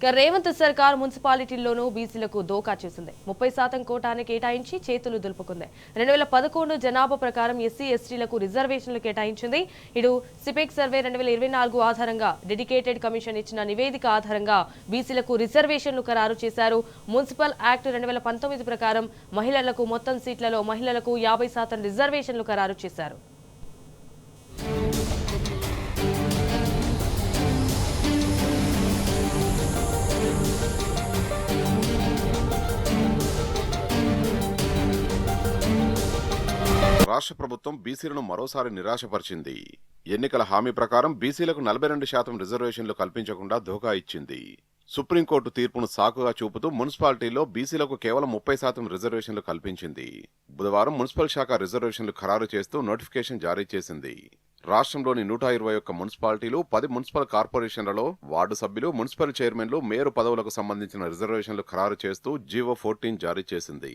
రేవంత్ సర్కార్ మున్సిపాలిటీల్లోనూ బీసీలకు దోకా చేసింది. 30% కోటాన్ని కేటాయించి చేతులు దులుపుకుంది. 2011 జనాభా ప్రకారం ఎస్సీ ఎస్టీలకు రిజర్వేషన్లు కేటాయించింది. ఇటు సిపెక్ సర్వే 2024 ఆధారంగా డెడికేటెడ్ కమిషన్ ఇచ్చిన నివేదిక ఆధారంగా బీసీలకు రిజర్వేషన్లు ఖరారు చేశారు. మున్సిపల్ యాక్ట్ 2019 ప్రకారం మహిళలకు మొత్తం సీట్లలో మహిళలకు 50% రిజర్వేషన్లు ఖరారు చేశారు. రాష్ట్ర ప్రభుత్వం బీసీలను మరోసారి నిరాశపరిచింది. ఎన్నికల హామీ ప్రకారం బీసీలకు 42% రిజర్వేషన్లు కల్పించకుండా ధోకా ఇచ్చింది. సుప్రీంకోర్టు తీర్పును సాకుగా చూపుతూ మున్సిపాలిటీల్లో బీసీలకు కేవలం 30% రిజర్వేషన్లు కల్పించింది. బుధవారం మున్సిపల్ శాఖ రిజర్వేషన్లు ఖరారు చేస్తూ నోటిఫికేషన్ జారీ చేసింది. రాష్ట్రంలోని 121 మున్సిపాలిటీలు, 10 మున్సిపల్ కార్పొరేషన్లలో వార్డు సభ్యులు, మున్సిపల్ చైర్మన్లు, మేయర్ పదవులకు సంబంధించిన రిజర్వేషన్లు ఖరారు చేస్తూ జీవో 14 జారీ చేసింది.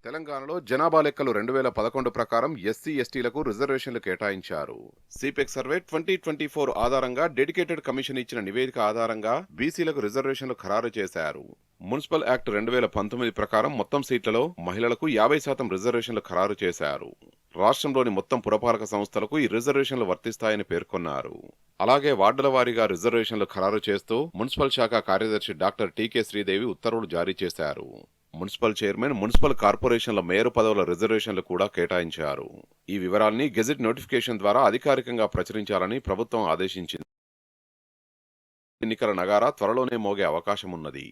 తెలంగాణలో జనాభా లెక్కలు 2011 ప్రకారం ఎస్సీ ఎస్టీలకు రిజర్వేషన్లు కేటాయించారు. సిపెక్ సర్వే 2024 ఆధారంగా డెడికేటెడ్ కమిషన్ ఇచ్చిన నివేదిక ఆధారంగా బీసీలకు రిజర్వేషన్లు ఖరారు చేశారు. మున్సిపల్ యాక్ట్ 2019 ప్రకారం మొత్తం సీట్లలో మహిళలకు 50% రిజర్వేషన్లు ఖరారు చేశారు. రాష్ట్రంలోని మొత్తం పురపాలక సంస్థలకు ఈ రిజర్వేషన్లు వర్తిస్తాయని పేర్కొన్నారు. అలాగే వార్డుల వారీగా రిజర్వేషన్లు ఖరారు చేస్తూ మున్సిపల్ శాఖ కార్యదర్శి డాక్టర్ టీకే శ్రీదేవి ఉత్తర్వులు జారీ చేశారు. మున్సిపల్ చైర్మన్, మున్సిపల్ కార్పొరేషన్ల మేయర్ పదవుల రిజర్వేషన్లు కూడా కేటాయించారు. ఈ వివరాల్ని గెజిట్ నోటిఫికేషన్ ద్వారా అధికారికంగా ప్రచురించాలని ప్రభుత్వం ఆదేశించింది. ఎన్నికల నగారా త్వరలోనే మోగే అవకాశం ఉన్నది.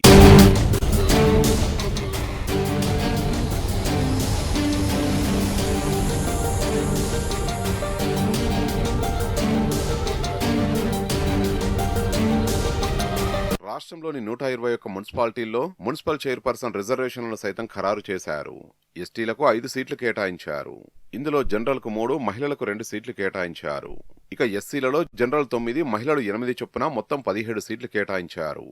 రాష్ట్రంలోని 121 మున్సిపాలిటీల్లో మున్సిపల్ చైర్పర్సన్ రిజర్వేషన్లను సైతం ఖరారు చేశారు. ఎస్టీలకు 5 సీట్లు కేటాయించారు. ఇందులో జనరల్కు 3, మహిళలకు 2 సీట్లు కేటాయించారు. ఇక ఎస్సీలలో జనరల్ 9, మహిళలు 8 చొప్పున మొత్తం 17 సీట్లు కేటాయించారు.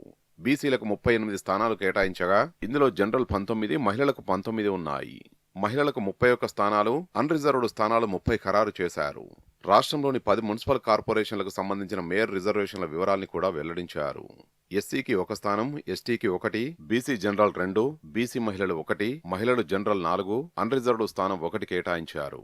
బీసీలకు 38 స్థానాలు కేటాయించగా ఇందులో జనరల్ 19, మహిళలకు 19 ఉన్నాయి. మహిళలకు 31 స్థానాలు, అన్రిజర్వ్డ్ స్థానాలు 30 ఖరారు చేశారు. రాష్ట్రంలోని 10 మున్సిపల్ కార్పొరేషన్లకు సంబంధించిన మేయర్ రిజర్వేషన్ల వివరాల్ని కూడా వెల్లడించారు. ఎస్సీకి 1 స్థానం, ఎస్టీకి 1, బీసీ జనరల్ 2, బీసీ మహిళలు 1, మహిళలు జనరల్ 4, అన్రిజర్వ్డ్ స్థానం 1 కేటాయించారు.